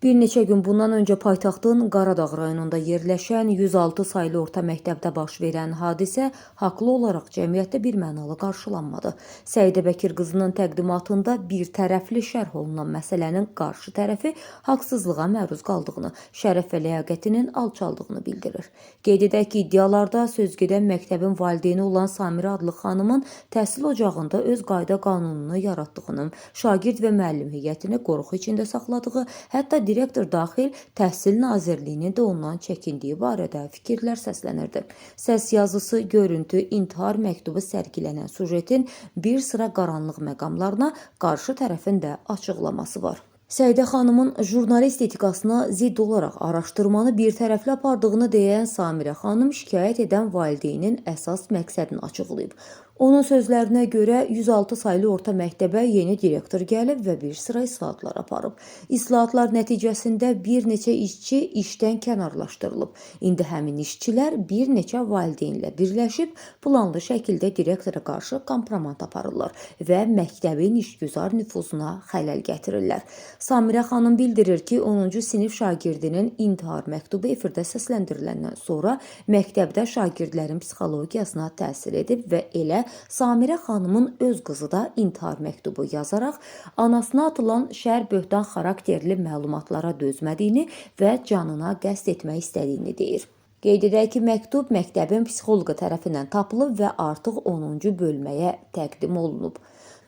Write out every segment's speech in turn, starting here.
Bir neçə gün bundan öncə paytaxtın Qaradağ rayonunda yerləşən 106 saylı orta məktəbdə baş verən hadisə haqlı olaraq cəmiyyətdə birmənalı qarşılanmadı. Səidə Bəkir qızının təqdimatında bir tərəfli şərh olunan məsələnin qarşı tərəfi haqsızlığa məruz qaldığını, şərəf və ləyaqətinin alçaldığını bildirir. Qeyd edək ki, iddialarda sözgedən məktəbin valideyni olan Samirə adlı xanımın təhsil ocağında öz qayda qanununu yaratdığını, şagird və müəllim heyətini qoruğu içində saxladığı, hətta direktor daxil Təhsil Nazirliyinin də ondan çəkindiyi barədə fikirlər səslənirdi. Səs yazısı, görüntü, intihar məktubu sərgilənən sujetin bir sıra qaranlıq məqamlarına qarşı tərəfin də açıqlaması var. Səidə xanımın jurnalist etikasına zidd olaraq araşdırmanı bir tərəfli apardığını deyən Samirə xanım şikayət edən valideynin əsas məqsədini açıqlayıb. Onun sözlərinə görə 106 saylı orta məktəbə yeni direktor gəlib və bir sıra islahatlar aparıb. İslahatlar nəticəsində bir neçə işçi işdən kənarlaşdırılıb. İndi həmin işçilər bir neçə valideynlə birləşib planlı şəkildə direktora qarşı kompromat aparırlar və məktəbin işgüzar nüfuzuna xələl gətirirlər. Samirə xanım bildirir ki, 10-cu sinif şagirdinin intihar məktubu efirdə səsləndiriləndən sonra məktəbdə şagirdlərin psixologiyasına təsir edib və elə Samirə xanımın öz qızı da intihar məktubu yazaraq anasına atılan şər böhtan xarakterli məlumatlara dözmədiyini və canına qəsd etmək istədiyini deyir. Qeyd edək ki, məktub məktəbin psixoloqu tərəfindən tapılıb və artıq 10-cu bölməyə təqdim olunub.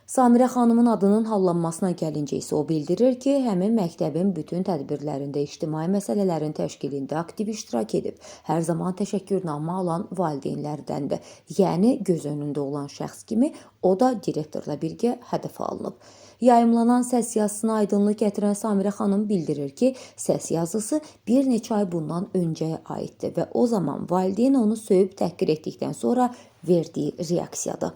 Samirə xanımın adının hallanmasına gəlincə isə o bildirir ki, həmin məktəbin bütün tədbirlərində ictimai məsələlərin təşkilində aktiv iştirak edib. Hər zaman təşəkkürnamə alan valideynlərdəndir. Yəni, göz önündə olan şəxs kimi o da direktorla birgə hədəfə alınıb. Yayımlanan səs yazısına aydınlıq gətirən Samirə xanım bildirir ki, səs yazısı bir neçə ay bundan öncəyə aiddir və o zaman valideyn onu söyüb təhqir etdikdən sonra verdiyi reaksiyadır.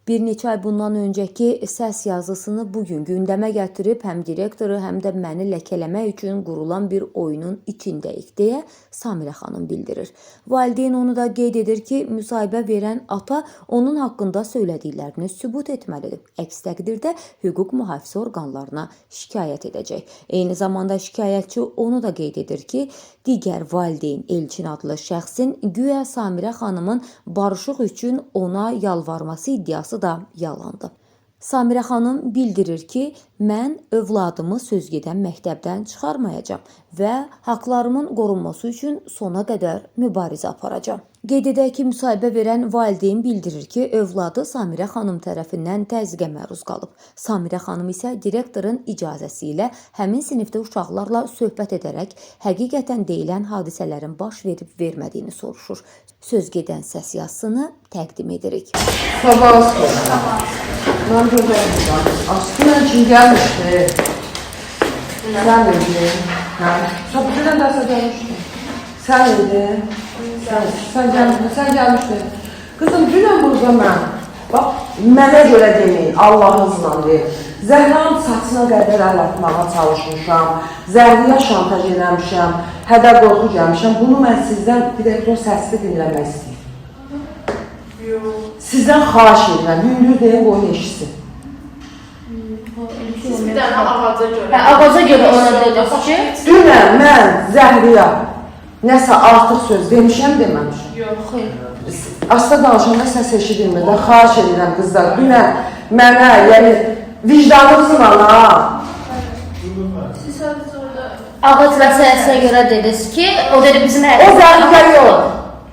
Bir neçə ay bundan öncəki səs yazısını bugün gündəmə gətirib həm direktoru, həm də məni ləkələmək üçün qurulan bir oyunun içindəyik, deyə Samirə xanım bildirir. Valideyn onu da qeyd edir ki, müsahibə verən ata onun haqqında söylədiklərini sübut etməlidir. Əks təqdirdə hüquq mühafizə orqanlarına şikayət edəcək. Eyni zamanda şikayətçi onu da qeyd edir ki, digər valideyn Elçin adlı şəxsin güya Samirə xanımın barışıq üçün ona yalvarması iddiası da yalandı. Samirə xanım bildirir ki, mən övladımı sözgedən məktəbdən çıxarmayacağam və haqlarımın qorunması üçün sona qədər mübarizə aparacağam. Qeyd edək ki, müsahibə verən valideyn bildirir ki, övladı Samirə xanım tərəfindən təzyiqə məruz qalıb. Samirə xanım isə direktorun icazəsi ilə həmin sinifdə uşaqlarla söhbət edərək həqiqətən deyilən hadisələrin baş verib vermədiyini soruşur. Sözgedən səs yazısını təqdim edirik. Sabah. Ben buradayım. Aslında için gelmişti. Sen miydin? Sabah'dan derse gelmişti. Sen miydin? Sen gelmiştin. Kızım dünən burada mən, bax, mənə görə demeyin, Allahınızla deyil. Zəhranın saçına qədər əl atmağa çalışmışam, Zəhriyə şantaj eləmişəm, hədə qorxu gəlmişəm. Bunu mən sizdən direktor səsini dinləmək istəyirəm. Sizdən xahiş edirəm, gündür deyin qoyun eşitsin. Siz bir dənə ağaca görə. Ağaca görə ona dediniz ki? Dünən mən Zəhriyə nəsə artıq söz demişəm, deməmişəm. Yox, xeyr. Asla danışanda səs eşidilmir də, xahiş edirəm qızlar. Dünən mənə, yəni vicdanımsın ana. Siz sadəcə orada... Ağac məsələsinə görə dediniz ki, o dedi bizim O hərəkət. Zəhriyə yox,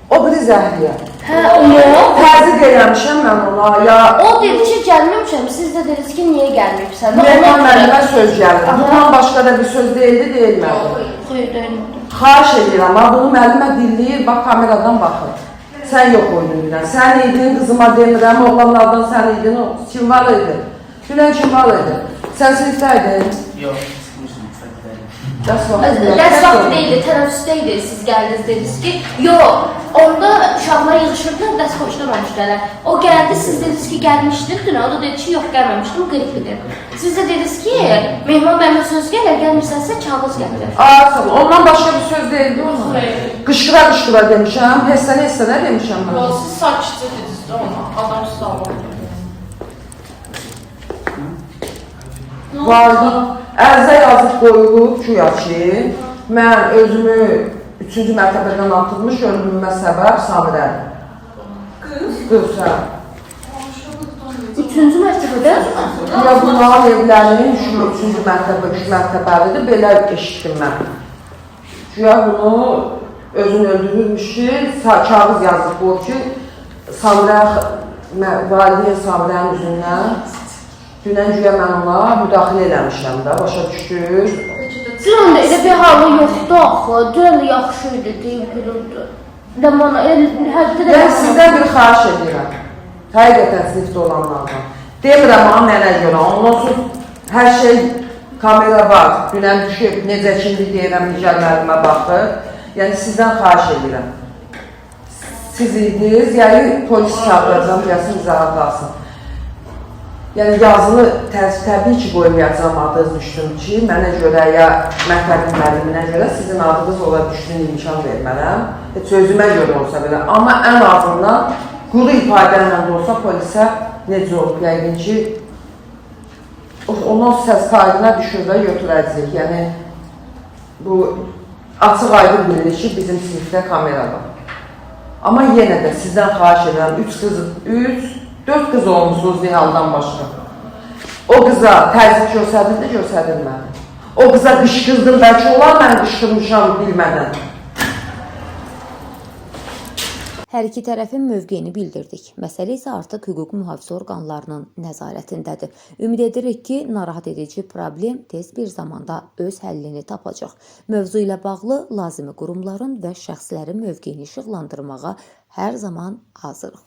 o biri Zəhriyə. Hə, o yox. Təzyiq eləmişəm mən ona, ya... O dedi ki, gəlməmişəm, siz də dediniz ki, niyə gəlməyibsən? Mənə mənimə söz gəldi. Bundan başqa da bir söz deyildi, deyilmədi. Xeyr, deyilmədi. Xahiş edirəm, bunu müəllimə dinləyir, bax kameradan baxır. Sən yox oydun dünən. Sən idin, qızıma demirəm, oğlanlardan sən idin, kim var idi? Dünən kim var idi? Sən sinifdəydin? Yox, çıxmışım səhvləri. Dərs vaxtı deyildi, tənəffüsdə idi, siz gəldiniz, dediniz ki, yox, orada uşaqlar yığışırdılar, dərs xoşlamamışdılar. O gəldi, siz dediniz ki, gəlmişdik dünən, o da dedi ki, yox, gəlməmişdim, qriplidir. Siz də dediniz ki, Mehman mənimlə söz gələr, gəlmirsənsə kağız gəlir. Ondan başqa bir söz deyildi ona. Qışqıra demişəm, hessənə demişəm mən. Yox, siz sakitcə dediniz də ona, adam sağlam. Vardı. Ərizə yazıb qoyulub ki, mən özümü 3-cü mərtəbədən atılmış ölümümə səbəb Samirədir. Qız, hə. Üçüncü mərtəbədə? Ya bunların evlərinin 3-cü mərtəbə, 3 mərtəbəlidir, belə eşitdim mən. Güya bunu özünü öldürürmüş ki, kağız yazıb bu ki, valideyn Samirənin üzündən dünən güya mən ona müdaxilə eləmişəm də, başa düşdür. Dünən də elə bir halı yoxdu axı, dünən də yaxşı idi deyib gülürdü. Yəni sizdən bir xahiş edirəm, həqiqətən sinifdə olanlardan. Demirəm ha, mənə görə, ondan sonra hər şey kamera var, dünən düşüb, necə şimdi deyirəm, nicəllərimə baxır. Yəni sizdən xahiş edirəm. Siz idiniz, yəni polis çağıracam, gəlsin izahat alsın. Yəni yazını təbii ki, qoymayacağım adınız düşdüm ki, mənə görə ya məktəbin müəlliminə görə sizin adınız ola düşdüyün imkan vermərəm. Heç özümə görə olsa belə. Amma ən azından quru ifadə ilə də olsa polisə necə olub? Yəqin ki, onun səs kaydına düşür və götürəcək. Yəni, bu açıq aydın bilir ki, bizim sinifdə kamera var. Amma yenə də sizdən xahiş edirəm, 4 qız olmuşsunuz Nihal'dan başqa. O qıza təzyiq göstərilmədi. O qıza qışqırdım, bəlkə olar mən qışqırmışam bilmədən. Hər iki tərəfin mövqeyini bildirdik. Məsələ isə artıq hüquq mühafizə orqanlarının nəzarətindədir. Ümid edirik ki, narahat edici problem tez bir zamanda öz həllini tapacaq. Mövzu ilə bağlı lazımi qurumların və şəxslərin mövqeyini işıqlandırmağa hər zaman hazırıq.